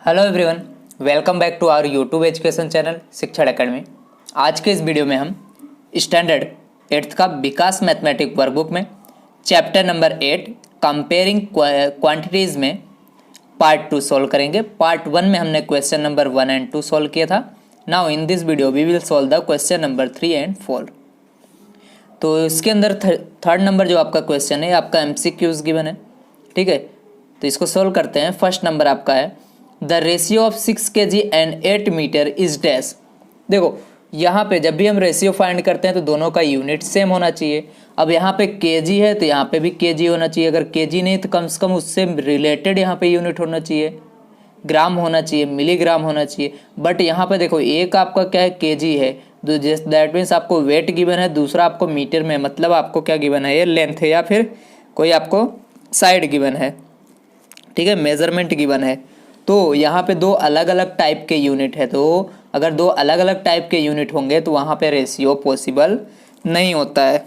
Hello everyone, welcome back to our YouTube education channel Shikshan academy. आज के इस video में हम स्टैंडर्ड 8th का विकास मैथमेटिक वर्कबुक में चैप्टर नंबर 8 कंपेयरिंग क्वांटिटीज़ में पार्ट 2 सॉल्व करेंगे। पार्ट 1 में हमने क्वेश्चन नंबर 1 एंड 2 सॉल्व किया था। Now in this video we will solve the question number 3 and 4। तो इसके अंदर थर्ड नंबर जो आपका क्वेश्चन है आपका MCQs गिवन है, ठीक है। तो इसको सॉल्व करते हैं। फर्स्ट नंबर आपका है the ratio of 6 kg and 8 metre is dash. देखो यहाँ पे जब भी हम रेशियो फाइंड करते हैं तो दोनों का यूनिट सेम होना चाहिए। अब यहाँ पे केजी है तो यहाँ पे भी केजी होना चाहिए। अगर केजी नहीं तो कम से कम उससे रिलेटेड यहाँ पे यूनिट होना चाहिए, ग्राम होना चाहिए, मिलीग्राम होना चाहिए। बट यहाँ पे देखो एक आपका क्या है केजी है, दैट मीन्स आपको वेट गिवन है, दूसरा आपको मीटर में, मतलब आपको क्या गिवन है, ये लेंथ है या फिर कोई आपको साइड गिवन है, ठीक है, मेजरमेंट गिवन है। तो यहाँ पे दो अलग अलग टाइप के यूनिट है। तो अगर दो अलग अलग टाइप के यूनिट होंगे तो वहाँ पे रेशियो पॉसिबल नहीं होता है।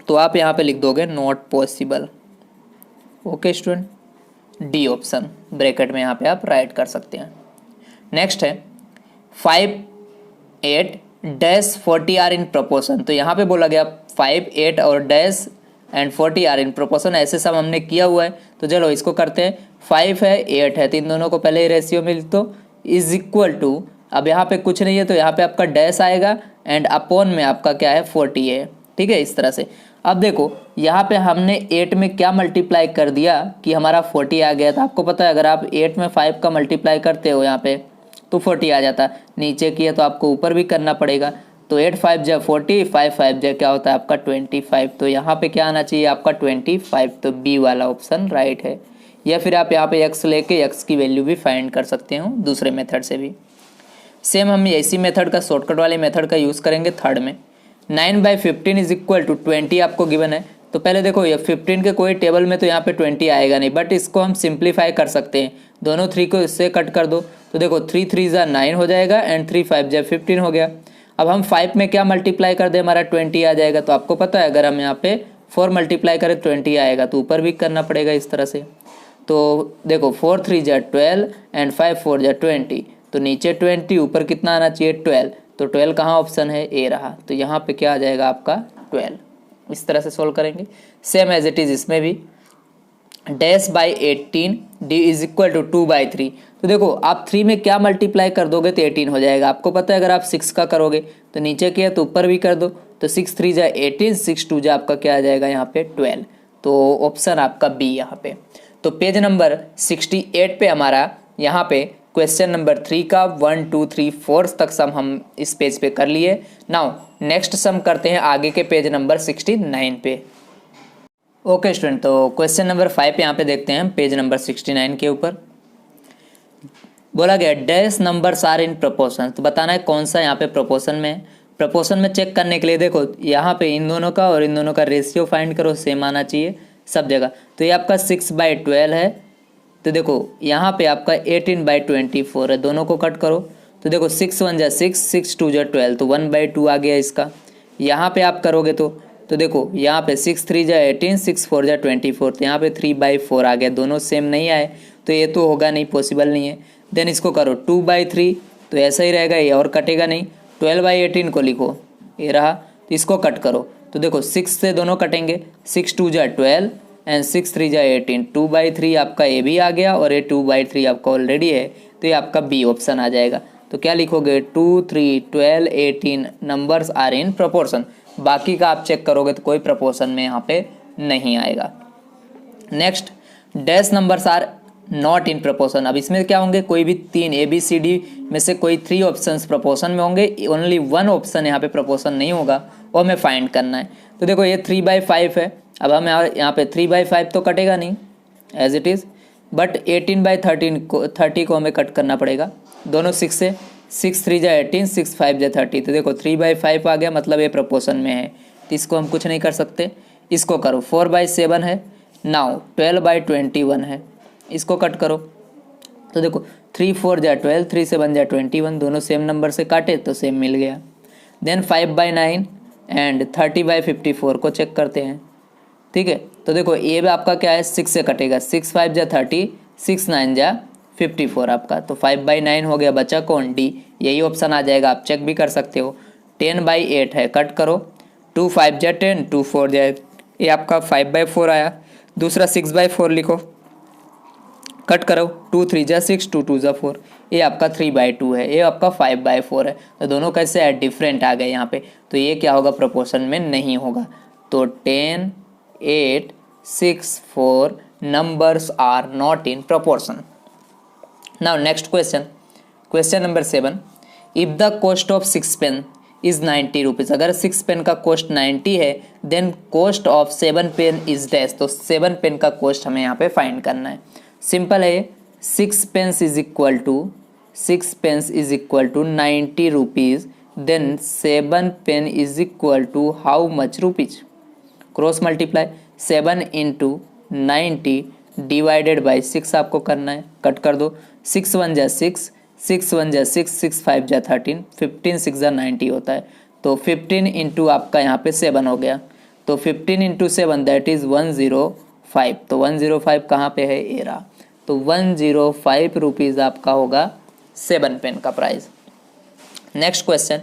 तो आप यहाँ पे लिख दोगे not possible. Okay student, D option bracket में यहाँ पे आप राइट कर सकते हैं। नेक्स्ट है 5, 8 डैश 40 आर इन प्रोपोर्शन। तो यहाँ पे बोला गया 5, 8 और dash and 40 are in proportion, ऐसे सब हमने किया हुआ है। तो चलो इसको करते हैं। 5 है 8 है तो इन दोनों को पहले ही रेशियो मिल, तो इज इक्वल टू, अब यहाँ पे कुछ नहीं है तो यहाँ पे आपका डैश आएगा एंड अपॉन में आपका क्या है 40 है, ठीक है, इस तरह से। अब देखो यहाँ पे हमने 8 में क्या मल्टीप्लाई कर दिया कि हमारा 40 आ गया था। आपको पता है अगर आप 8 में 5 का मल्टीप्लाई करते हो यहाँ पे तो 40 आ जाता। नीचे किया तो आपको ऊपर भी करना पड़ेगा। तो 8 5 जा 40, 5 5 जा क्या होता है आपका 25। तो यहाँ पे क्या आना चाहिए आपका 25। तो बी वाला ऑप्शन राइट है। या फिर आप यहाँ पे x लेके x की वैल्यू भी फाइंड कर सकते हो दूसरे मेथड से भी। सेम हम इसी मेथड का, शॉर्टकट वाले मेथड का यूज़ करेंगे थर्ड में। 9/15 इज इक्वल टू 20 आपको गिवन है। तो पहले देखो ये 15 के कोई टेबल में तो यहाँ पे 20 आएगा नहीं, बट इसको हम सिंप्लीफाई कर सकते हैं। दोनों 3 को इससे कट कर दो तो देखो 3 3 जा 9 हो जाएगा एंड 3 5 जा 15 हो गया। अब हम 5 में क्या मल्टीप्लाई कर दें, हमारा 20 आ जाएगा। तो आपको पता है अगर हम यहाँ पे 4 मल्टीप्लाई करें 20 आएगा, तो ऊपर भी करना पड़ेगा इस तरह से। तो देखो 4 3 जा 12 एंड 5 4 जा 20, तो नीचे 20 ऊपर कितना आना चाहिए 12। तो 12 कहाँ ऑप्शन है, ए रहा। तो यहाँ पे क्या आ जाएगा आपका 12। इस तरह से सोल्व करेंगे। सेम एज इट इज़ इसमें भी dash by 18 d is equal to 2/3। तो देखो आप 3 में क्या मल्टीप्लाई कर दोगे तो 18 हो जाएगा। आपको पता है अगर आप 6 का करोगे तो नीचे किया तो ऊपर भी कर दो। तो 6 3 जा 18, 6 2 जा आपका क्या आ जाएगा यहाँ पे 12। तो ऑप्शन आपका बी यहाँ पे। तो पेज नंबर 68 पे हमारा यहाँ पे क्वेश्चन नंबर 3 का 1 2 3 4 तक सम हम इस पेज पे कर लिए। नाउ नेक्स्ट सम करते हैं आगे के पेज नंबर 69 पे। ओके स्टूडेंट, तो क्वेश्चन नंबर 5 यहाँ पे देखते हैं हम पेज नंबर 69 के ऊपर। बोला गया dash numbers are in proportion. तो बताना है कौन सा यहाँ पे प्रोपोर्शन में है। प्रोपोर्शन में चेक करने के लिए देखो यहाँ पे इन दोनों का और इन दोनों का रेशियो फाइंड करो, सेम आना चाहिए सब जगह। तो ये आपका 6/12 है। तो देखो यहाँ पे आपका 18/24 है, दोनों को कट करो। तो देखो 6 1 जा 6, 6 2 जा 12, तो 1/2 आ गया इसका। यहाँ पे आप करोगे तो देखो यहाँ पे 6 3 जा 18, 6 4 जा 24, तो यहाँ पे 3/4 आ गया। दोनों सेम नहीं आए तो ये तो होगा नहीं, पॉसिबल नहीं है। देन इसको करो 2/3, तो ऐसा ही रहेगा, ये और कटेगा नहीं। 12/18 को लिखो, ये रहा। तो इसको कट करो तो देखो 6 से दोनों कटेंगे, 6 2 जा 12 एंड 6 3 जा 18, 2/3 आपका ए भी आ गया और ये 2/3 आपका ऑलरेडी है। तो ये आपका बी ऑप्शन आ जाएगा। तो क्या लिखोगे 2 3 12 18 नंबर्स आर इन प्रोपोर्शन। बाकी का आप चेक करोगे तो कोई प्रोपोर्शन में यहाँ पे नहीं आएगा। Next dash numbers are not in proportion. अब इसमें क्या होंगे, कोई भी 3 ABCD में से कोई 3 ऑप्शंस प्रोपोर्शन में होंगे, ओनली 1 ऑप्शन यहाँ पे प्रोपोर्शन नहीं होगा, वो हमें फाइंड करना है। तो देखो ये 3/5 है। अब हम यहाँ पे 3/5 तो कटेगा नहीं एज इट इज़, बट 18/30 को हमें कट करना पड़ेगा। दोनों 6 से, 6 3 जा 18, 6 5 जा 30, तो देखो 3/5 आ गया, मतलब ये प्रोपोर्शन में है। तो इसको हम कुछ नहीं कर सकते। इसको करो 4/7 है। नाउ 12/21 है, इसको कट करो। तो देखो 3 4 जा 12, 3 7 जा 21, दोनों सेम नंबर से काटे तो सेम मिल गया। देन 5/9 एंड 30/54 को चेक करते हैं, ठीक है। तो देखो ये भी आपका क्या है 6 से कटेगा, 6 5 जा 30, 6 9 जा 54 आपका। तो 5/9 हो गया, बचा कौन? डी। यही ऑप्शन आ जाएगा, आप चेक भी कर सकते हो। 10/8 है, कट करो। 2 5 जा 10, 2 4 जाए, ये आपका 5/4 आया। दूसरा 6/4 लिखो, कट करो। 2 3 जा 6, 2 2 जा 4, ये आपका 3/2 है, ये आपका 5/4 है। तो दोनों कैसे है? डिफरेंट आ गए यहाँ पे। तो ये क्या होगा? प्रोपोर्शन में नहीं होगा। तो 10 8 6 4 numbers are not in proportion. Now next question, question number 7. If the cost of 6 pen is 90 rupees, अगर 6 पेन का कॉस्ट 90 है, then cost of 7 pen is dash. तो 7 पेन का कॉस्ट हमें यहाँ पे फाइंड करना है। सिंपल है, 6 pens is equal to 90 rupees, then 7 pen is equal to how much rupees? Cross multiply, 7 into 90 divided by 6 आपको करना है, कट कर दो। 6 1 जा 6, 6 1 जा 6, 6 5 जा 13, 15 6 जा 90 होता है। तो 15 इंटू आपका यहाँ पे 7 हो गया। तो 15 इंटू 7 दैट इज़ 105। तो 105 कहाँ पे है? ए रहा। तो 105 रुपीज़ आपका होगा 7 पेन का price. Next question,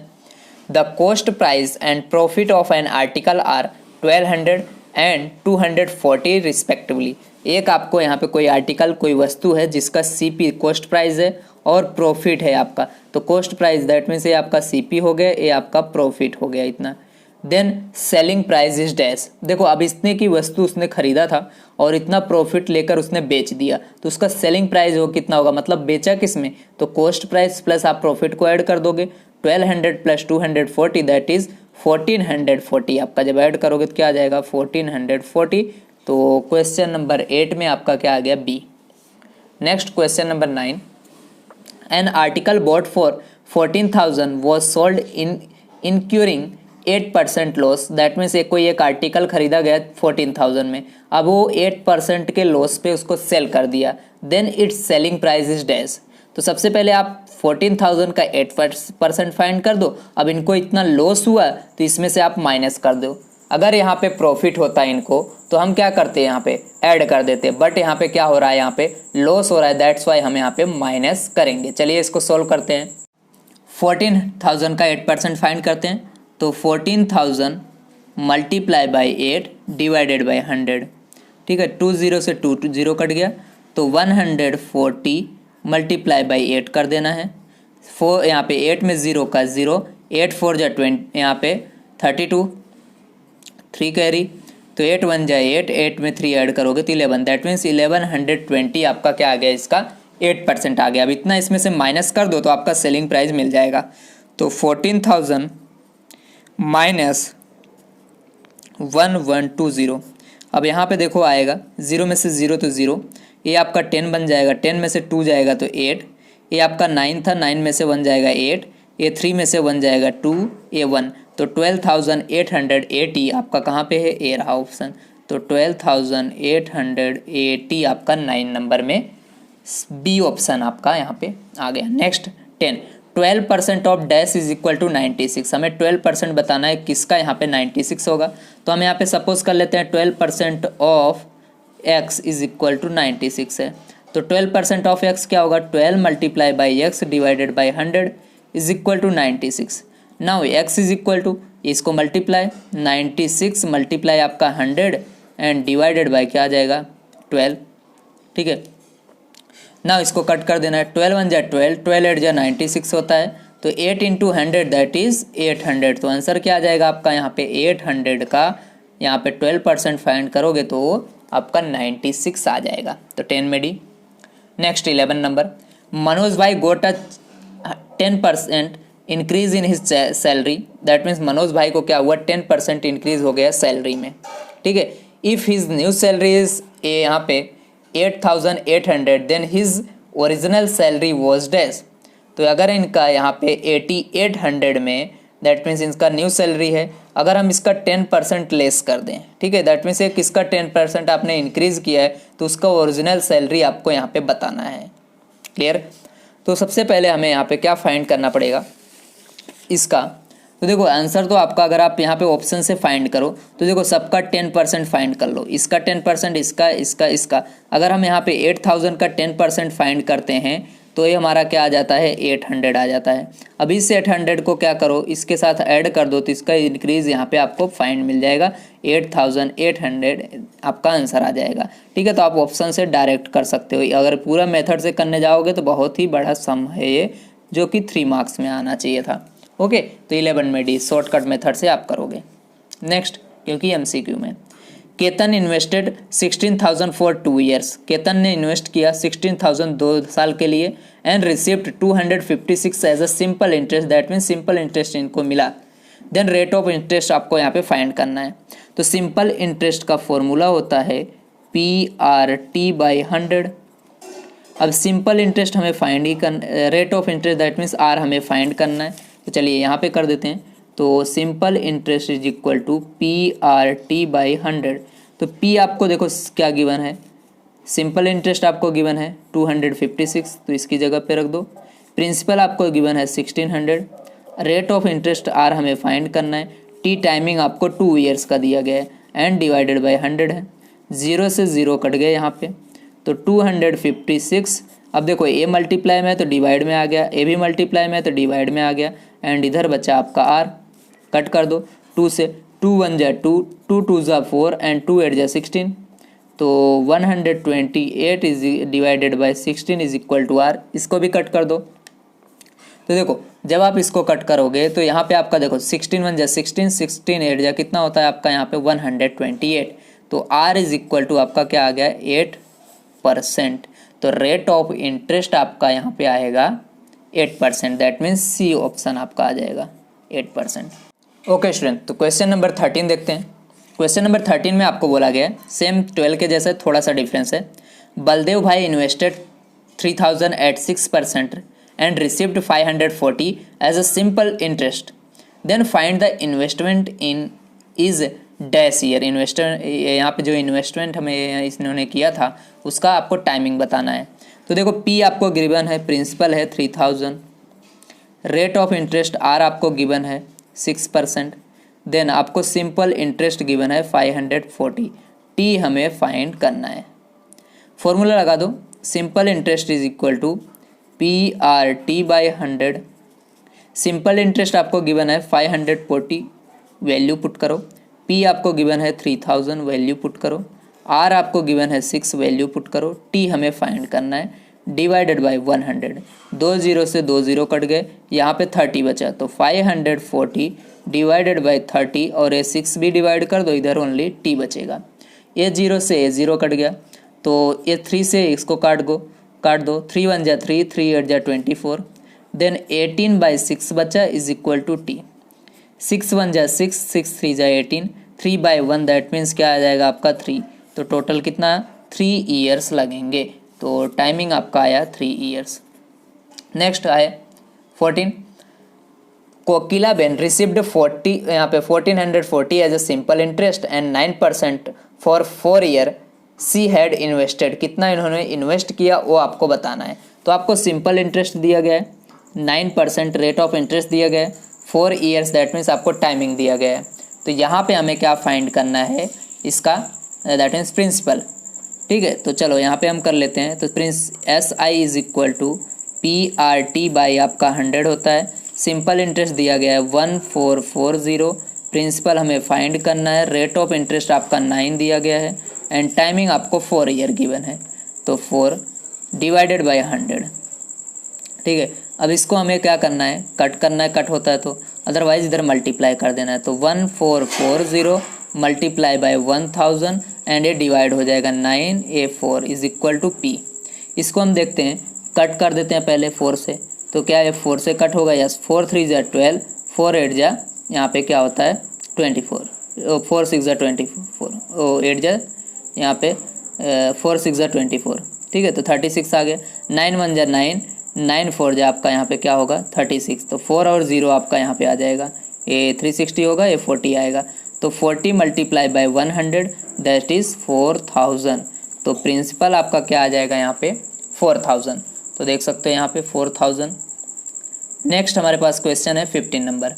the cost price and profit of an article are 1200 and 240 respectively. एक आपको यहाँ पे कोई आर्टिकल, कोई वस्तु है जिसका सीपी कॉस्ट प्राइस है और प्रॉफिट है आपका। तो कॉस्ट प्राइस दैट मीन्स ये आपका सीपी हो गया, ये आपका प्रॉफिट हो गया इतना। Then selling price is dash. देखो अब इतने की वस्तु उसने खरीदा था और इतना प्रॉफिट लेकर उसने बेच दिया, तो उसका सेलिंग प्राइस हो कितना होगा? मतलब बेचा किस में? तो कॉस्ट प्राइस प्लस आप प्रॉफिट को ऐड कर दोगे। 1200 प्लस 240 दैट इज 1440। आपका जब ऐड करोगे तो क्या आ जाएगा? 1440। तो क्वेश्चन नंबर 8 में आपका क्या आ गया? B. Next question number 9, an article bought for 14,000 was sold incurring 8% loss. That means कोई एक आर्टिकल खरीदा गया 14,000 में, अब वो 8% के लॉस पे उसको सेल कर दिया, then its selling price is dash. तो सबसे पहले आप 14,000 का 8% फाइंड कर दो। अब इनको इतना लॉस हुआ तो इसमें से आप माइनस कर दो। अगर यहाँ पे प्रॉफिट होता है इनको तो हम क्या करते हैं? यहाँ पे ऐड कर देते, बट यहाँ पे क्या हो रहा है? यहाँ पे लॉस हो रहा है, दैट्स वाई हम यहाँ पे माइनस करेंगे। चलिए इसको सोल्व करते हैं। 14,000 का 8% फाइंड करते हैं। तो 14,000 मल्टीप्लाई बाई 8 डिवाइडेड बाई 100, ठीक है। 20 से 2 0 कट गया, तो 140 मल्टीप्लाई बाई 8 कर देना है। 4 यहाँ पे 8 में 0 का 0, 8 4 जा 20, यहाँ पे 32, 3 कैरी, तो 8 1 जा 8, 8 में 3 ऐड करोगे तो 11, दैट मीन्स 1120 आपका क्या आ गया? इसका 8% आ गया। अब इतना इसमें से माइनस कर दो तो आपका सेलिंग प्राइस मिल जाएगा। तो 14,000 माइनस 1120। अब यहाँ पे देखो आएगा 0 में से 0 तो 0, ये आपका 10 बन जाएगा, 10 में से 2 जाएगा तो 8, ये आपका 9 था, 9 में से 1 जाएगा 8, ये 3 में से 1 जाएगा 2, ये 1, तो 12,880 आपका कहाँ पे है? ए रहा ऑप्शन। तो 12,880 आपका 9 नंबर में बी ऑप्शन आपका यहाँ पे आ गया। Next 10, 12% of dash is equal to 96। हमें 12% बताना है किसका यहाँ पे 96 होगा। तो हम यहाँ पे सपोज कर लेते हैं 12% of x is equal to 96 है। तो 12% ऑफ x क्या होगा? 12 multiply by x divided by 100 is equal to 96। Now x is equal to, इसको मल्टीप्लाई 96 मल्टीप्लाई आपका 100 एंड डिवाइडेड बाई क्या आ जाएगा? 12, ठीक है। ना इसको कट कर देना है। 12 1 जा 12, 12 8 जा 96 होता है, तो 8 इंटू 100 दैट इज 800। तो आंसर क्या आ जाएगा आपका यहाँ पे? 800 का यहाँ पे 12% फाइंड करोगे तो आपका 96 आ जाएगा। तो 10 में डी। नेक्स्ट 11 नंबर, मनोज भाई गोट अ 10% increase in his salary. That means Manoj भाई को क्या हुआ? 10% इंक्रीज हो गया सैलरी में, ठीक है। If his new salary is यहाँ पे 8,800 then his original salary was dash. तो अगर इनका यहाँ पे 8,800 में, दैट मीन्स इनका न्यू सैलरी है, अगर हम इसका 10% लेस कर दें, ठीक है, दैट मीन्स किसका 10% आपने इंक्रीज़ किया है तो उसका ओरिजिनल सैलरी आपको यहाँ पे बताना है। क्लियर? तो सबसे पहले हमें यहाँ पे क्या फाइंड करना पड़ेगा? इसका तो देखो आंसर तो आपका, अगर आप यहाँ पे ऑप्शन से फाइंड करो तो देखो सबका 10% फाइंड कर लो, इसका 10%, इसका। अगर हम यहाँ पे 8000 का 10% फाइंड करते हैं तो ये हमारा क्या आ जाता है, 800 आ जाता है। अब इस 800 को क्या करो, इसके साथ ऐड कर दो तो इसका इंक्रीज यहाँ पे आपको फाइंड मिल जाएगा, 8800 आपका आंसर आ जाएगा। ठीक है, तो आप ऑप्शन से डायरेक्ट कर सकते हो। अगर पूरा मेथड से करने जाओगे तो बहुत ही बड़ा सम है ये, जो कि 3 मार्क्स में आना चाहिए था। ओके, तो 11 में डी शॉर्टकट मेथड से आप करोगे। नेक्स्ट, क्योंकि एमसीक्यू में Ketan invested 16,000 for 2 years, Ketan ने इन्वेस्ट किया 16,000 2 साल के लिए, and received 256 as a simple interest, that mean simple interest इनको मिला। देन रेट ऑफ इंटरेस्ट आपको यहाँ पे फाइंड करना है। तो सिंपल इंटरेस्ट का फॉर्मूला होता है PRT/100। अब सिंपल इंटरेस्ट हमें फाइंड ही करना, rate of interest that means R हमें फाइंड करना है। तो चलिए यहाँ पे कर देते हैं। तो simple interest is equal to PRT/100। तो P आपको देखो क्या गिवन है, सिंपल इंटरेस्ट आपको गिवन है 256, तो इसकी जगह पे रख दो। प्रिंसिपल आपको गिवन है 1600, रेट ऑफ इंटरेस्ट R हमें फाइंड करना है, T टाइमिंग आपको 2 ईयर्स का दिया गया है, एंड डिवाइडेड बाय 100 है। 0 से 0 कट गए यहाँ पे, तो 256। अब देखो ए मल्टीप्लाई में है तो डिवाइड में आ गया, ए भी मल्टीप्लाई में है तो डिवाइड में आ गया, एंड इधर बचा आपका R। कट कर दो 2 से, 2 1 जा 2, 2 2 जा 4, एंड 2 8 जा 16। तो 128 is divided by 16 is equal to R। इसको भी कट कर दो। तो देखो जब आप इसको कट करोगे तो यहाँ पे आपका देखो 16 1 जा 16, 16 8 जा कितना होता है आपका यहाँ पे 128। तो R इज इक्वल टू आपका क्या आ गया, 8%। तो रेट ऑफ इंटरेस्ट आपका यहाँ पे आएगा 8%, दैट मीन्स सी ऑप्शन आपका आ जाएगा 8%। ओके स्टूडेंट, तो क्वेश्चन नंबर 13 देखते हैं। क्वेश्चन नंबर 13 में आपको बोला गया है, सेम 12 के जैसे थोड़ा सा डिफरेंस है। बलदेव भाई invested 3000 at 6% and received 540 as a simple interest, then find the investment in is dash year. Investor यहाँ पे जो इन्वेस्टमेंट हमें इन्होंने किया था उसका आपको टाइमिंग बताना है। तो देखो P आपको गिवन है, प्रिंसिपल है 3000, रेट ऑफ इंटरेस्ट R आपको गिवन है 6%, देन आपको सिंपल इंटरेस्ट गिवन है 540, T हमें फाइंड करना है। फॉर्मूला लगा दो, simple interest is equal to PRT/100। Simple interest आपको गिवन है 540, वैल्यू पुट करो। P आपको गिवन है 3000, वैल्यू पुट करो। R आपको गिवन है 6, वैल्यू पुट करो। T हमें फाइंड करना है, डिवाइडेड बाय 100। 2 0 से 2 0 कट गए, यहाँ पे 30 बचा, तो 540 डिवाइडेड बाय 30, और ये 6 भी डिवाइड कर दो, इधर ओनली T बचेगा। ये 0 से ये 0 कट गया, तो ये 3 से इसको काट दो। 3 1 जा 3, 3 8 जा 24, देन 18/6 बचा इज इक्वल टू T। 6 1 जा 6, 6 3 जा 18, 3/1 दैट मीन्स क्या आ जाएगा आपका 3। तो टोटल कितना 3 ईयर्स लगेंगे, तो टाइमिंग आपका आया 3 ईयर्स। नेक्स्ट आए 14, कोकिला बेन रिसिव्ड 40, यहाँ पे 1440 as a simple interest and 9% for 4 year. She had invested, कितना इन्होंने इन्वेस्ट किया वो आपको बताना है। तो आपको सिंपल इंटरेस्ट दिया गया है, 9% रेट ऑफ इंटरेस्ट दिया गया है, 4 ईयर्स दैट मीन्स आपको टाइमिंग दिया गया है। तो यहाँ पे हमें क्या फाइंड करना है, इसका दैट मीन्स प्रिंसिपल। ठीक है, तो चलो यहाँ पे हम कर लेते हैं। तो SI is equal to PRT/ आपका 100 होता है। सिंपल इंटरेस्ट दिया गया है 1440, प्रिंसिपल हमें फाइंड करना है, रेट ऑफ इंटरेस्ट आपका 9 दिया गया है, एंड टाइमिंग आपको 4 ईयर गिवन है, तो 4 डिवाइडेड बाय 100। ठीक है, अब इसको हमें क्या करना है, कट करना है, कट होता है तो, अदरवाइज इधर मल्टीप्लाई कर देना है। तो 1440 मल्टीप्लाई बाय 1000, एंड ये डिवाइड हो जाएगा 9A4 is equal to P। इसको हम देखते हैं, कट कर देते हैं पहले 4 से, तो क्या है 4 से कट होगा, यस 4 3 जा 12, 4 8 जा यहाँ पे क्या होता है 24, 4 6 जा 24, 8 जा यहाँ पे 4 6 जा 24। ठीक है, तो 36 आ गया। 9 1 जा 9, 9 4 जा आपका यहाँ पे क्या होगा 36, तो 4 और 0 आपका यहाँ पे आ जाएगा, ये 360 होगा, ये 40 आएगा। तो 40 मल्टीप्लाई बाय 100 दैट इज़ 4000। तो प्रिंसिपल आपका क्या आ जाएगा यहाँ पे 4000। तो देख सकते हैं यहाँ पे 4000। नेक्स्ट हमारे पास क्वेश्चन है 15 number.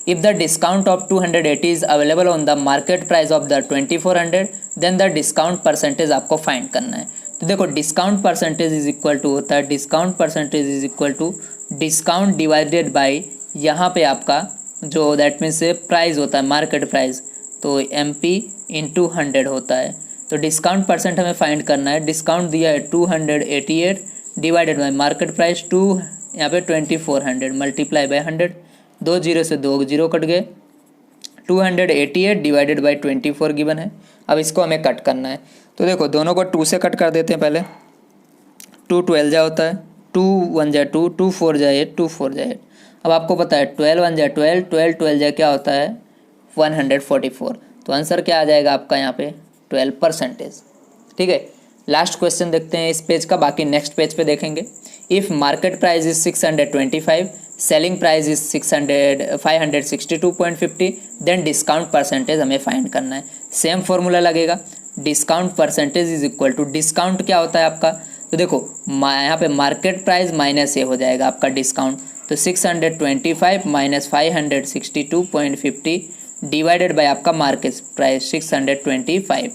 If the discount of 280 is available on the market price of the 2400 then the discount percentage आपको फाइंड करना है। तो देखो discount percentage is equal to होता है, discount percentage is equal to discount divided by यहाँ पे आपका जो दैट मीन्स प्राइस होता है मार्केट प्राइस, तो MP इंटू 100 होता है। तो डिस्काउंट परसेंट हमें फाइंड करना है। डिस्काउंट दिया है 288 डिवाइडेड बाय मार्केट प्राइस 2 यहाँ पे 2400 मल्टीप्लाई बाय 100, 2 जीरो से 2 जीरो कट गए, 288 डिवाइडेड बाय 24 गिवन है। अब इसको हमें कट करना है। तो देखो दोनों को 2 से कट कर देते हैं पहले। 2 12 जा होता है, 2 1 जा 2, 2 4 जा 8, 2 4 जा 8। अब आपको पता है 12 1 जा 12, 12 12 जा क्या होता है 144। तो आंसर क्या आ जाएगा आपका यहाँ पे 12%। ठीक है, लास्ट क्वेश्चन देखते हैं इस पेज का, बाकी नेक्स्ट पेज पे देखेंगे। If market price is 625, selling price is 562.50 then discount percentage हमें फाइंड करना है। सेम फॉर्मूला लगेगा, discount percentage is equal to discount क्या होता है आपका, तो देखो यहाँ पे मार्केट प्राइस माइनस ये हो जाएगा आपका डिस्काउंट, तो 625 माइनस 562.50 डिवाइडेड बाय आपका मार्केट प्राइस 625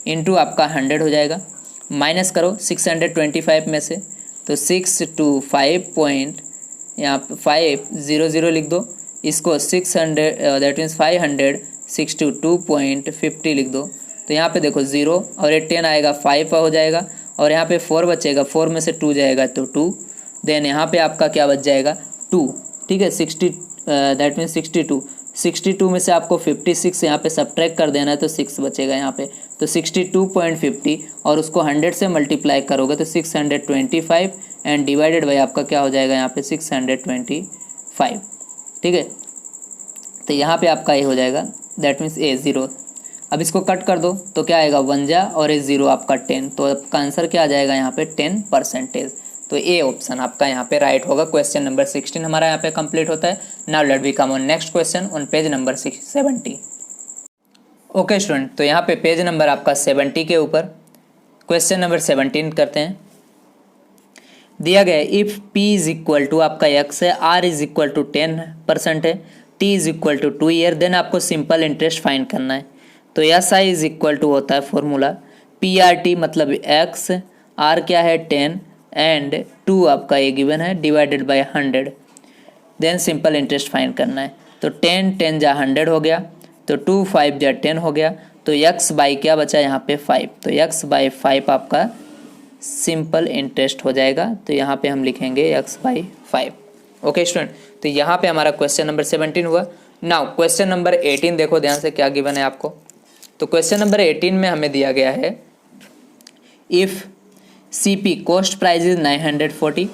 इंटू आपका 100 हो जाएगा। माइनस करो 625 में से, तो 625 पॉइंट यहाँ पे 500 लिख दो, इसको 600 दैट मीन्स 562.50 लिख दो। तो यहाँ पे देखो 0 और ये 10 आएगा 5 हो जाएगा, और यहाँ पे 4 बचेगा, 4 में से 2 जाएगा तो 2, देन यहाँ पे आपका क्या बच जाएगा 2। ठीक है, 60 दैट मीन्स 62 में से आपको 56 यहाँ पे सब्ट्रैक्ट कर देना है, तो 6 बचेगा यहाँ पे, तो 62.50 और उसको 100 से मल्टीप्लाई करोगे तो 625 एंड डिवाइडेड बाय आपका क्या हो जाएगा यहाँ पे 625। ठीक है, तो यहाँ पे आपका ये हो जाएगा दैट मीन्स A0। अब इसको कट कर दो तो क्या आएगा 1 जा और A0 आपका 10, तो आपका आंसर क्या आ जाएगा यहाँ पे 10%। तो ए ऑप्शन आपका यहाँ पे राइट होगा। क्वेश्चन नंबर 16 हमारा यहाँ पे कंप्लीट होता है। Now let we come on next question on page number 70। Okay student, तो यहाँ पे पेज नंबर आपका 70 के ऊपर क्वेश्चन नंबर 17 करते हैं। दिया गया है if P is equal to आपका x है, R इज इक्वल टू 10% है, T is equal to 2 year, then आपको सिंपल इंटरेस्ट फाइंड करना है। तो SI इज इक्वल टू होता है फॉर्मूला PRT मतलब x, R क्या है 10 एंड 2 आपका ये गिवन है divided by 100, then simple interest find करना है। तो 10 10 जा 100 हो गया, तो 2 5 जा 10 हो गया, तो x बाई क्या बचा यहाँ पे 5, तो x बाई 5 आपका सिंपल इंटरेस्ट हो जाएगा। तो यहाँ पे हम लिखेंगे x बाई 5। ओके स्टूडेंट, तो यहाँ पे हमारा क्वेश्चन नंबर 17 हुआ। नाउ क्वेश्चन नंबर 18 देखो ध्यान से क्या गिवन है आपको। तो क्वेश्चन नंबर 18 में हमें दिया गया है if CP cost price is 940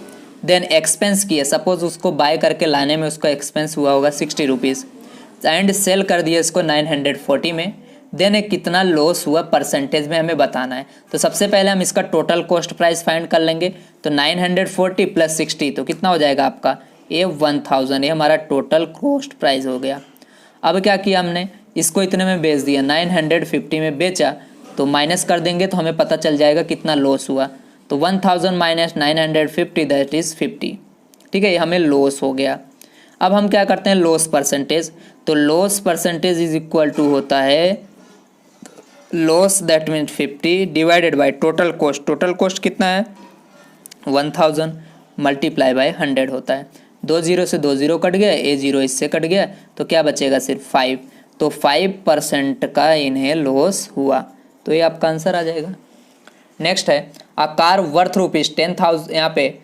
then expense की है, सपोज उसको बाय करके लाने में उसका एक्सपेंस हुआ होगा 60 रुपीज़ एंड सेल कर दिया इसको 940 में, देन कितना लॉस हुआ परसेंटेज में हमें बताना है। तो सबसे पहले हम इसका टोटल कॉस्ट प्राइस फाइंड कर लेंगे। तो 940 प्लस 60 तो कितना हो जाएगा आपका ये 1000, ये हमारा टोटल कॉस्ट प्राइस हो गया। अब क्या किया हमने, इसको इतने में बेच दिया, 950 में बेचा, तो माइनस कर देंगे तो हमें पता चल जाएगा कितना लॉस हुआ। तो 1000 माइनस 950 दैट इज़ 50। ठीक है, ये हमें लॉस हो गया। अब हम क्या करते हैं लॉस परसेंटेज, तो loss percentage is equal to होता है loss that means 50 divided by total cost. Total cost कितना है 1000 मल्टीप्लाई बाय 100 होता है। 2 जीरो से 2 जीरो कट गया, A0 इससे कट गया, तो क्या बचेगा सिर्फ 5। तो 5% का इन्हें लॉस हुआ, तो ये आपका आंसर आ जाएगा। नेक्स्ट है अ कार वर्थ रुपीज़ 10,000, यहाँ पे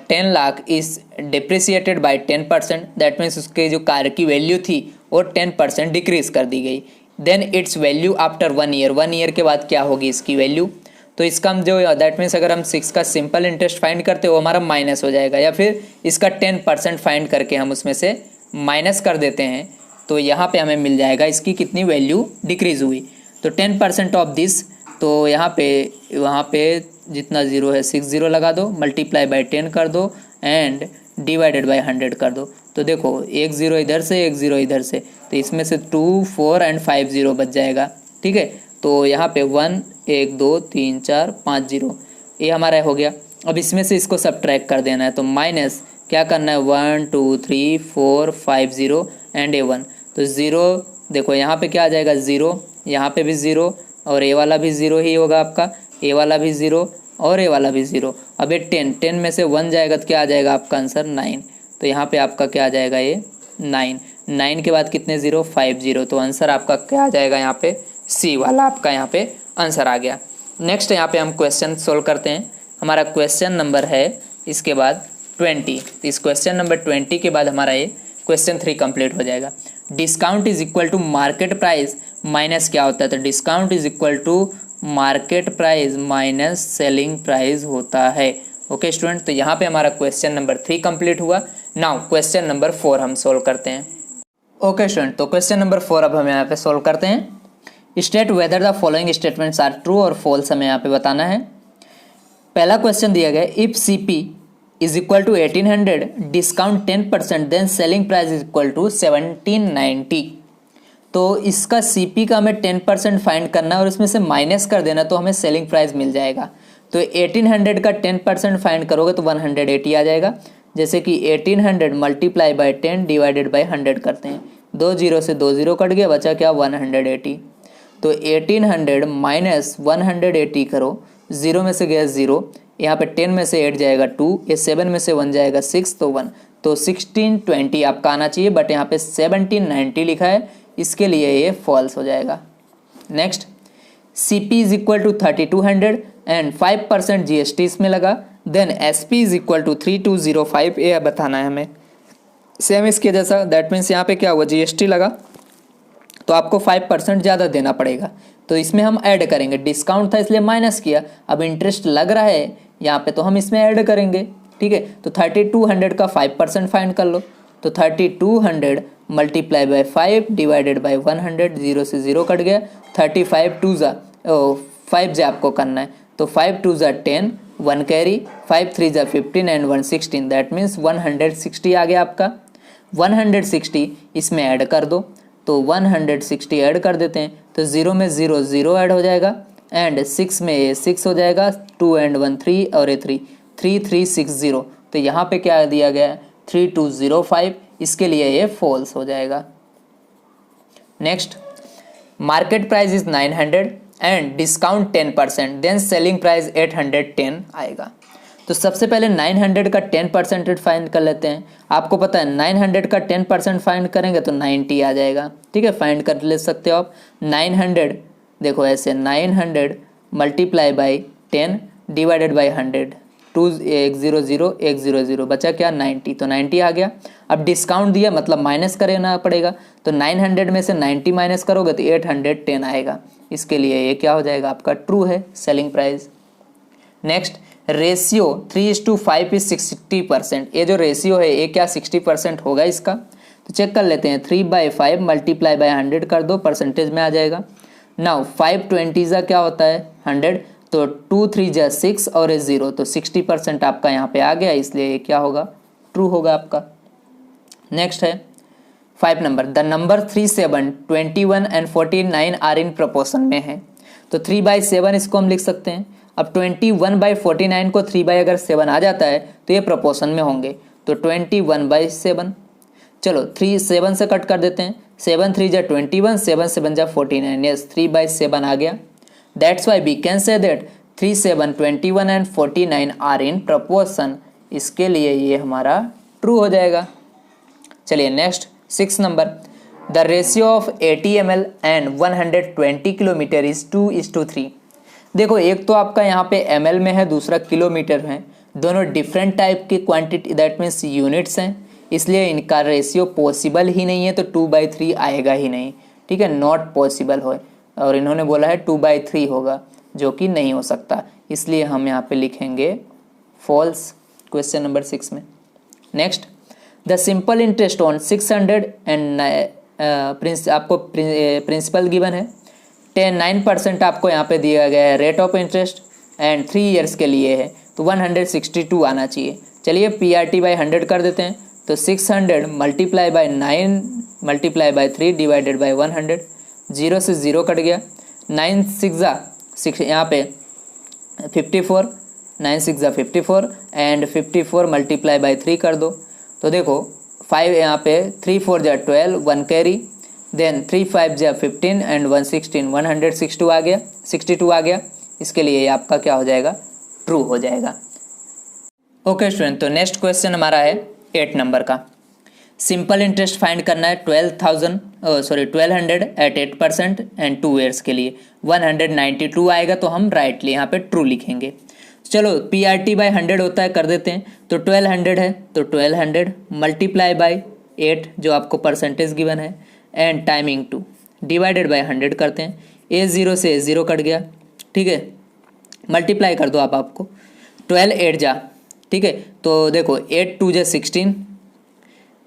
10 lakh is depreciated by 10%, that means उसके जो कार की वैल्यू थी वो 10% डिक्रीज कर दी गई। Then its value after 1 year, 1 year के बाद क्या होगी इसकी वैल्यू। तो इसका हम जो दैट मीन्स अगर हम 6 का सिंपल इंटरेस्ट फाइंड करते हो हमारा माइनस हो जाएगा, या फिर इसका 10% फाइंड करके हम उसमें से माइनस कर देते हैं, तो यहाँ पे हमें मिल जाएगा इसकी कितनी वैल्यू डिक्रीज हुई। तो 10% ऑफ दिस, तो यहाँ पे वहाँ पे जितना ज़ीरो है 6 ज़ीरो लगा दो, मल्टीप्लाई बाय 10 कर दो एंड डिवाइडेड बाय 100 कर दो। तो देखो 1 ज़ीरो इधर से 1 ज़ीरो इधर से, तो इसमें से 2 4 एंड 5 ज़ीरो बच जाएगा। ठीक है, तो यहाँ पे 1 1 2 3 4 5 ज़ीरो ये हमारा हो गया। अब इसमें से इसको सब्ट्रैक्ट कर देना है, तो माइनस क्या करना है 1 2 3 4 5 ज़ीरो एंड A1। तो 0 देखो यहाँ पे क्या आ जाएगा 0, यहाँ पे भी 0 और ए वाला भी 0 ही होगा आपका, ए वाला भी 0 और ए वाला भी 0। अब ये 10 में से 1 जाएगा तो क्या आ जाएगा आपका आंसर 9। तो यहाँ पे आपका क्या आ जाएगा ये 9 के बाद कितने 0 5 0। तो आंसर आपका क्या आ जाएगा यहाँ पे सी वाला आपका यहाँ पे आंसर आ गया। नेक्स्ट यहाँ पे हम क्वेश्चन सोल्व करते हैं। हमारा क्वेश्चन नंबर है इसके बाद 20। तो इस क्वेश्चन नंबर 20 के बाद हमारा ये क्वेश्चन 3 कंप्लीट हो जाएगा। Discount is equal to market price minus क्या होता है, तो discount is equal to market price minus selling price होता है। ओके स्टूडेंट, तो यहाँ पे हमारा क्वेश्चन नंबर 3 कंप्लीट हुआ। नाउ क्वेश्चन नंबर 4 हम सोल्व करते हैं। ओके स्टूडेंट, तो क्वेश्चन नंबर 4 अब हम यहाँ पे सोल्व करते हैं। State whether the following statements are true और फॉल्स हमें यहाँ पे बताना है। पहला क्वेश्चन दिया गया if CP is equal to 1800 discount 10% then selling price is equal to 1790। तो इसका सीपी का हमें 10% फाइंड करना है और इसमें से माइनस कर देना तो हमें सेलिंग प्राइस मिल जाएगा। तो 1800 का 10% फाइंड करोगे तो 180 आ जाएगा। जैसे कि 1800 मल्टीप्लाई बाई 10 डिवाइडेड बाई 100 करते हैं, 2 0 से 2 0 कट गया, बचा क्या 180। तो 1800 माइनस 180 करो, 0 में से गया 0, यहाँ पे 10 में से 8 जाएगा 2, ये 7 में से 1 जाएगा 6 तो 1, तो 1620 आपका आना चाहिए, बट यहाँ पे 1790 लिखा है, इसके लिए ये फॉल्स हो जाएगा। Next, CP is equal to 3200 and 5% GST इसमें लगा, then SP is equal to 3205, ये बताना है हमें। सेम इसके जैसा, दैट मीन्स यहाँ पे क्या हुआ GST लगा तो आपको 5% ज़्यादा देना पड़ेगा। तो इसमें हम ऐड करेंगे, डिस्काउंट था इसलिए माइनस किया, अब इंटरेस्ट लग रहा है यहाँ पे तो हम इसमें ऐड करेंगे। ठीक है, तो 3200 का 5% फाइंड कर लो, तो 3200 मल्टीप्लाई बाई 5 डिवाइडेड बाई 100, 0 से 0 कट गया, 35 2 जा 5 जा आपको करना है, तो 5 2 जा 10, 1 कैरी, 5 3 जा 15 एंड 1 16, दैट मीन्स 160 आ गया आपका। 160 इसमें ऐड कर दो, तो 160 ऐड कर देते हैं, तो 0 में 0 0 ऐड हो जाएगा एंड 6 में ये 6 हो जाएगा, 2 एंड 1 3 और ये 3 3360। तो यहाँ पे क्या दिया गया है 3205, इसके लिए ये फॉल्स हो जाएगा। Next, market price is 900 and discount 10% then selling price 810 आएगा। तो सबसे पहले 900 का 10% फाइंड कर लेते हैं। आपको पता है 900 का 10% फाइंड करेंगे तो 90 आ जाएगा। ठीक है, फाइंड कर ले सकते हो आप। 900 देखो ऐसे 900 मल्टीप्लाई बाई 10 डिवाइडेड बाई 100, 2 1 0 0 1 0 0, बचा क्या 90, तो 90 आ गया। अब डिस्काउंट दिया मतलब माइनस करना पड़ेगा, तो 900 में से 90 माइनस करोगे तो 810 आएगा, इसके लिए ये क्या हो जाएगा आपका ट्रू है selling price. Next, ratio 3:5 is 60%। ये जो रेशियो है ये क्या 60% होगा इसका, तो चेक कर लेते हैं। 3/5 मल्टीप्लाई बाई 100 कर दो, परसेंटेज में आ जाएगा। नाउ 5 20 जा क्या होता है 100, तो 2 3 जा 6 और 0, तो 60% आपका यहाँ पे आ गया, इसलिए ये क्या होगा ट्रू होगा आपका। नेक्स्ट है 5 number, the number 3 7 21 and 49 are in proportion में है। तो 3/7 इसको हम लिख सकते हैं। अब 21/49 को 3 अगर 7 आ जाता है तो ये प्रोपोर्शन में होंगे, तो 21/7। चलो 3 7 से कट कर देते हैं, 7 3 जा 21, 7 7 जा 49, यस 3/7 आ गया। That's why we can say that 3 7 21 and 49 are in proportion, इसके लिए ये हमारा ट्रू हो जाएगा। चलिए next 6 number, the ratio of 80 ml and 120 kilometre is 2:3। देखो एक तो आपका यहाँ पे ml में है, दूसरा किलोमीटर में है, दोनों डिफरेंट टाइप की क्वांटिटी दैट मीन्स यूनिट्स हैं, इसलिए इनका रेशियो पॉसिबल ही नहीं है, तो 2/3 आएगा ही नहीं। ठीक है, नॉट पॉसिबल हो, और इन्होंने बोला है 2/3 होगा, जो कि नहीं हो सकता, इसलिए हम यहाँ पे लिखेंगे फॉल्स क्वेश्चन नंबर 6 में। Next, the simple interest on 600 and आपको प्रिंसिपल गिवन है, 9% आपको यहाँ पे दिया गया है rate of interest and 3 years के लिए है, तो 162 आना चाहिए। चलिए PRT/100 कर देते हैं, तो 600 multiply by 9 multiply by 3 divided by 100, 0 से 0 कट गया, 9 6 जा 6 यहाँ पे 54, 9 6 जा 54 एंड 54 मल्टीप्लाई बाई 3 कर दो, तो देखो 5 यहाँ पे 3 4 जा 12, 1 कैरी, देन 3 5 जा 15 एंड 1 16, 162 आ गया, 62 आ गया। इसके लिए ये आपका क्या हो जाएगा, ट्रू हो जाएगा। ओके स्टूडेंट, तो नेक्स्ट क्वेश्चन हमारा है 8 नंबर का। सिंपल इंटरेस्ट फाइंड करना है 1200 एट 8% एंड 2 ईयर्स के लिए 192 आएगा, तो हम राइटली यहाँ पे ट्रू लिखेंगे। चलो PRT बाय 100 होता है, कर देते हैं। तो 1200 है तो 1200 मल्टीप्लाई बाय 8 जो आपको परसेंटेज गिवन है एंड टाइमिंग 2 डिवाइडेड बाय 100 करते हैं। A0 से A0 कट गया, ठीक है, मल्टीप्लाई कर दो आपको 12 8 जा, ठीक है। तो देखो 8 2 जा 16,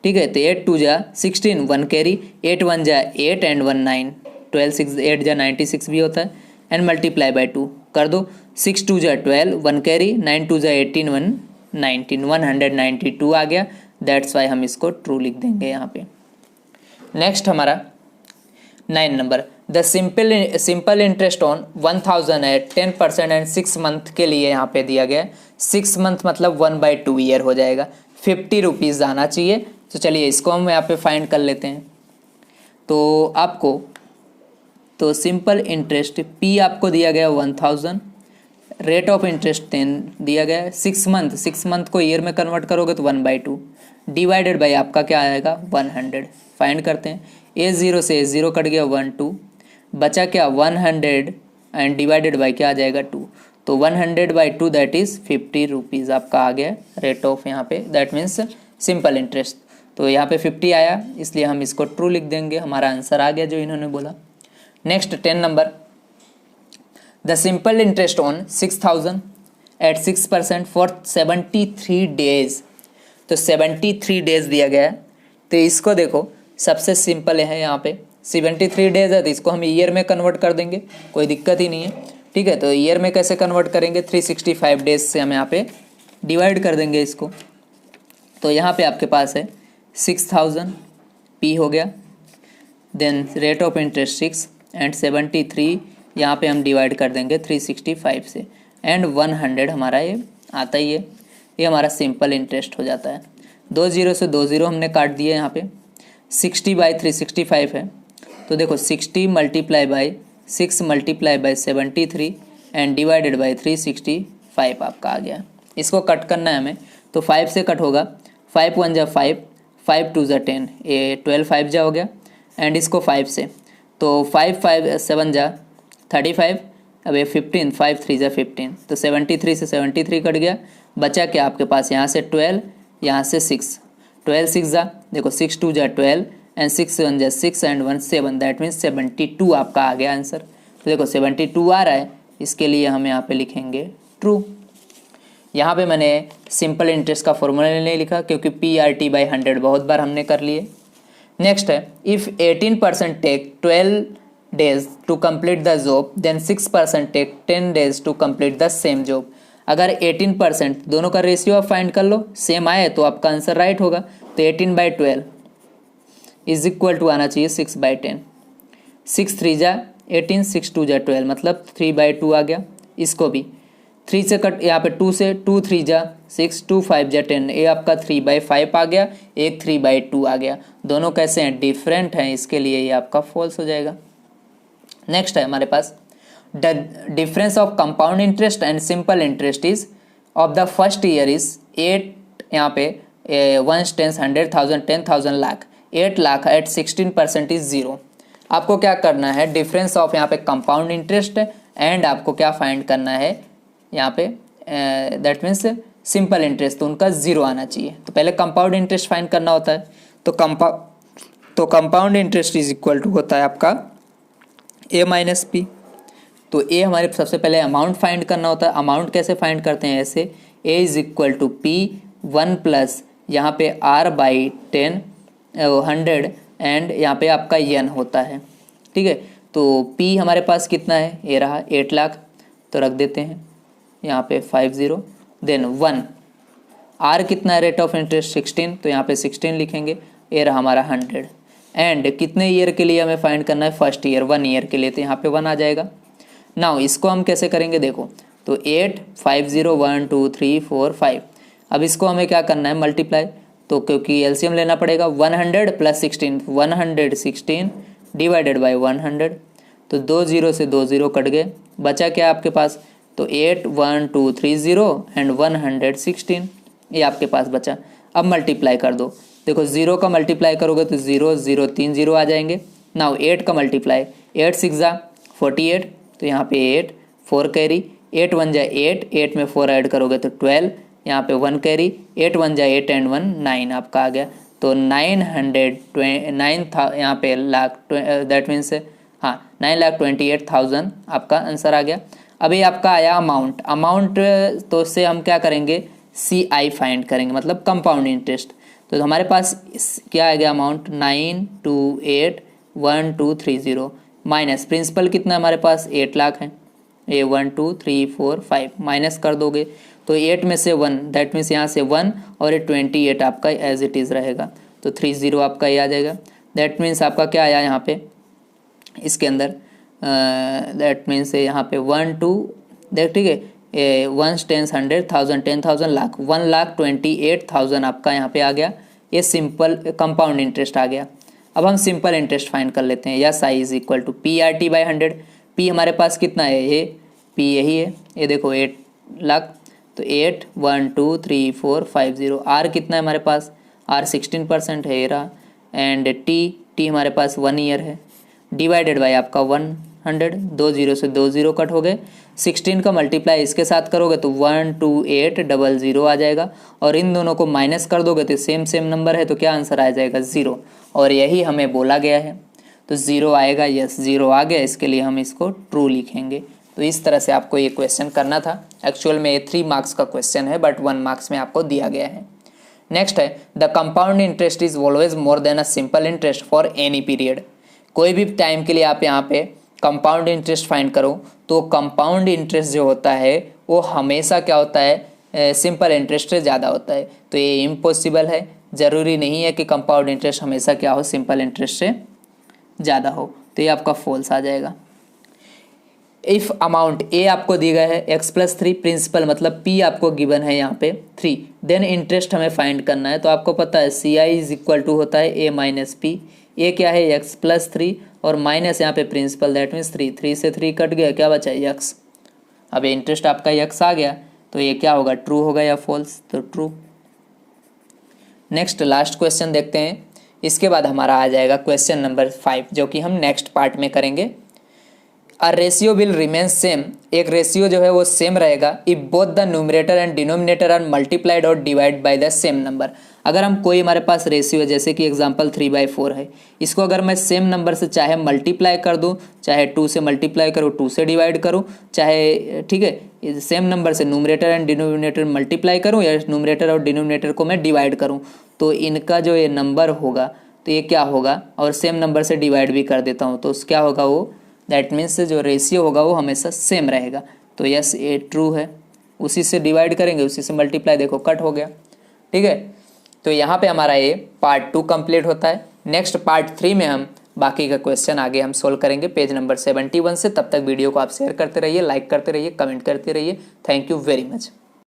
ठीक है, तो 8 2 जा 16, 1 कैरी, 8 1 जा 8 एंड 1 9, 12 6 8 जा 96 भी होता है एंड मल्टीप्लाई बाय 2 कर दो। 6 2 जा 12, 1 कैरी, 9 2 जा 18, 1 19, 192 आ गया। दैट्स वाई हम इसको ट्रू लिख देंगे यहाँ पे। नेक्स्ट हमारा 9 number, the simple interest on 1000 at 10% and 6 month के लिए यहाँ पे दिया गया है। 6 मंथ मतलब 1/2 ईयर हो जाएगा, 50 रुपीज़ आना चाहिए। तो चलिए इसको हम यहाँ पे फाइंड कर लेते हैं। तो आपको तो सिंपल इंटरेस्ट P आपको दिया गया 1000, रेट ऑफ इंटरेस्ट 10 दिया गया है। 6 मंथ को ईयर में कन्वर्ट करोगे तो 1/2 डिवाइडेड बाई आपका क्या आएगा 100। फाइंड करते हैं। A0 से A0 कट गया 1 2, बचा क्या 100 एंड डिवाइडेड बाई क्या आ जाएगा 2। तो 100/2 दैट इज़ 50 रुपीज़ आपका आ गया रेट ऑफ यहाँ पे, दैट मीन्स सिंपल इंटरेस्ट। तो यहाँ पे 50 आया, इसलिए हम इसको ट्रू लिख देंगे। हमारा आंसर आ गया जो इन्होंने बोला। Next 10 number, the simple interest on 6000 at 6% for 73 days. तो 73 डेज दिया गया है, तो इसको देखो सबसे सिंपल है यहाँ पे 73 डेज है, तो इसको हम ईयर में कन्वर्ट कर देंगे, कोई दिक्कत ही नहीं है, ठीक है। तो ईयर में कैसे कन्वर्ट करेंगे, 365 डेज से हम यहाँ पे डिवाइड कर देंगे इसको। तो यहाँ पे आपके पास है 6000 P हो गया, then rate of interest 6 and 73 यहाँ पे हम डिवाइड कर देंगे 365 से एंड 100 हमारा ये आता ही है। ये हमारा सिंपल इंटरेस्ट हो जाता है। 2 0 से 2 0 हमने काट दिए यहाँ पे। 60/365 है, तो देखो 60 multiply by 6 multiply by 73 and divided by 365 आपका आ गया। इसको कट करना है हमें, तो 5 से कट होगा, 5 1 जा 5, 5 2 जा 10, ये 12 5 जा हो गया एंड इसको 5 से, तो 5 5 7 जा 35, अब ये 15, 5 3 जा 15, तो 73 से 73 कट गया। बचा क्या आपके पास, यहाँ से 12, यहाँ से 6, 12 6 जा, देखो 6 2 जा 12 एंड 6 1 जा 6 एंड 1 7, दैट मीन्स 72 आपका आ गया आंसर। तो देखो 72 आ रहा है, इसके लिए हम यहाँ पे लिखेंगे ट्रू। यहाँ पे मैंने सिंपल इंटरेस्ट का फॉर्मूला नहीं लिखा क्योंकि PRT बाई 100 बहुत बार हमने कर लिए। नेक्स्ट है, if 18% take 12 days to complete the job then 6% take 10 days to complete the same job। अगर 18% दोनों का रेशियो आप फाइंड कर लो, सेम आए तो आपका आंसर राइट होगा। तो 18/12 इज इक्वल टू आना चाहिए 6/10। 6 3 जा 18, 6 2 जा 12 मतलब 3/2 आ गया। इसको भी 3 से कट, यहाँ पे 2 से 2 3 जा 6, 2 5 जा 10, ये आपका 3/5 आ गया, एक 3/2 आ गया। दोनों कैसे हैं, डिफरेंट हैं, इसके लिए ये आपका फॉल्स हो जाएगा। नेक्स्ट है हमारे पास, the difference of compound interest and simple interest is of the first year is 8, यहाँ पे 1 10 100,000 10,000 लाख, 8 लाख एट 16% इज 0। आपको क्या करना है, डिफरेंस ऑफ यहाँ पे कंपाउंड इंटरेस्ट एंड आपको क्या फाइंड करना है यहाँ पे, दैट मीन्स सिंपल इंटरेस्ट, तो उनका 0 आना चाहिए। तो पहले कंपाउंड इंटरेस्ट फाइंड करना होता है, तो compound interest is equal to होता है आपका A माइनस P। तो A हमारे सबसे पहले अमाउंट फाइंड करना होता है। अमाउंट कैसे फाइंड करते हैं, ऐसे A is equal to P 1 plus यहाँ पे R/10 100 एंड यहाँ पे आपका N होता है, ठीक है। तो P हमारे पास कितना है, ये रहा 8 लाख, तो रख देते हैं यहाँ पे 50, देन 1, R कितना है, रेट ऑफ इंटरेस्ट 16, तो यहाँ पे 16 लिखेंगे, ये रहा हमारा 100 एंड कितने ईयर के लिए हमें फाइंड करना है, फर्स्ट ईयर 1 ईयर के लिए, तो यहाँ पे 1 आ जाएगा। नाउ इसको हम कैसे करेंगे, देखो तो 8 5 0 1 2 3 4 5, अब इसको हमें क्या करना है, मल्टीप्लाई तो क्योंकि एलसीएम लेना पड़ेगा 100 प्लस 16, 116 डिवाइडेड बाय 100, तो 2 जीरो से 2 जीरो कट गए, बचा क्या आपके पास, तो 8 1 2 3 0 एंड 116 ये आपके पास बचा। अब मल्टीप्लाई कर दो, देखो 0 का मल्टीप्लाई करोगे तो 0 0 3 0 आ जाएंगे। नाउ 8 का मल्टीप्लाई, 8 6 जा 48, तो यहाँ पे 8 4 कैरी, 8 1 जा 8, 8 में 4 ऐड करोगे तो 12, यहाँ पे 1 कैरी, 8 1 जा 8 एंड 1 9 आपका आ गया। तो 9 था यहाँ पे लाख, दैट मीन्स हाँ 9,28,000 आपका आंसर आ गया। अभी आपका आया अमाउंट तो से हम क्या करेंगे, CI फाइंड करेंगे, मतलब कंपाउंड इंटरेस्ट। तो हमारे पास क्या आ गया अमाउंट 928,1230 माइनस प्रिंसिपल कितना हमारे पास 8 लाख है, ये 1 2 3 4 5 माइनस कर दोगे तो 8 में से 1, दैट मीन्स यहाँ से 1 और ये 28 आपका एज इट इज़ रहेगा, तो 30 आपका ये आ जाएगा। दैट मीन्स आपका क्या आया यहाँ पे इसके अंदर, दैट मीन्स यहाँ पे 1 2 देख ठीक है, 1 10 100 1000 10,000 लाख, 1,28,000 आपका यहाँ पे आ गया। ये सिंपल कंपाउंड इंटरेस्ट आ गया। अब हम सिंपल इंटरेस्ट फाइंड कर लेते हैं। Yes I is equal to PRT by 100। P हमारे पास कितना है, ये पी यही है, ये देखो 8 लाख, तो 8 1 2 3 4 5 0। आर कितना है हमारे पास, आर 16% है ये रहा, एंड टी हमारे पास 1 ईयर है, डिवाइडेड बाई आपका 100, 2 जीरो से 2 जीरो कट हो गए, 16 का मल्टीप्लाई इसके साथ करोगे तो 12800 आ जाएगा, और इन दोनों को माइनस कर दोगे तो सेम नंबर है, तो क्या आंसर आ जाएगा 0, और यही हमें बोला गया है, तो 0 आएगा। यस 0 आ गया, इसके लिए हम इसको ट्रू लिखेंगे। तो इस तरह से आपको ये क्वेश्चन करना था। एक्चुअल में ये 3 मार्क्स का क्वेश्चन है, बट 1 मार्क्स में आपको दिया गया है। नेक्स्ट है the compound interest is always more than a simple interest for any period. कोई भी टाइम के लिए आप यहाँ पे कंपाउंड इंटरेस्ट फाइंड करो तो कंपाउंड इंटरेस्ट जो होता है वो हमेशा क्या होता है, सिंपल इंटरेस्ट से ज़्यादा होता है। तो ये इम्पॉसिबल है, ज़रूरी नहीं है कि कंपाउंड इंटरेस्ट हमेशा क्या हो, सिंपल इंटरेस्ट से ज़्यादा हो, तो ये आपका फॉल्स आ जाएगा। इफ़ अमाउंट ए आपको दी गया है x+3, प्रिंसिपल मतलब p आपको गिवन है यहाँ पे 3, देन इंटरेस्ट हमें फाइंड करना है। तो आपको पता है CI इज इक्वल टू होता है a माइनस पी। ए क्या है x+3 और माइनस यहाँ पे प्रिंसिपल, दैट मीन्स 3 से 3 कट गया, क्या बचा x। अब इंटरेस्ट आपका x आ गया, तो ये क्या होगा, ट्रू होगा या फॉल्स, तो ट्रू। नेक्स्ट लास्ट क्वेश्चन देखते हैं, इसके बाद हमारा आ जाएगा क्वेश्चन नंबर 5, जो कि हम नेक्स्ट पार्ट में करेंगे। A ratio will remain same, एक रेशियो जो है वो सेम रहेगा if both the numerator and denominator are multiplied और divide by the same number. अगर हम कोई हमारे पास रेशियो है, जैसे कि एग्जांपल 3/4 है, इसको अगर मैं सेम नंबर से चाहे मल्टीप्लाई कर दूं, चाहे 2 से मल्टीप्लाई करूँ, 2 से डिवाइड करूँ, चाहे ठीक है सेम नंबर से न्यूमरेटर एंड डिनोमिनेटर मल्टीप्लाई करूँ या न्यूमरेटर और डिनोमिनेटर को मैं डिवाइड करूँ, तो इनका जो ये नंबर होगा तो ये क्या होगा, और सेम नंबर से डिवाइड भी कर देता हूँ तो क्या होगा वो, दैट मीन्स जो रेशियो होगा वो हमेशा सेम रहेगा। तो यस ये ट्रू है, उसी से डिवाइड करेंगे उसी से मल्टीप्लाई, देखो कट हो गया, ठीक है। तो यहाँ पे हमारा ये पार्ट 2 कंप्लीट होता है। नेक्स्ट पार्ट 3 में हम बाकी का क्वेश्चन आगे हम सोल्व करेंगे पेज नंबर 71 से। तब तक वीडियो को आप शेयर करते रहिए, लाइक करते रहिए, कमेंट करते रहिए। Thank you very much.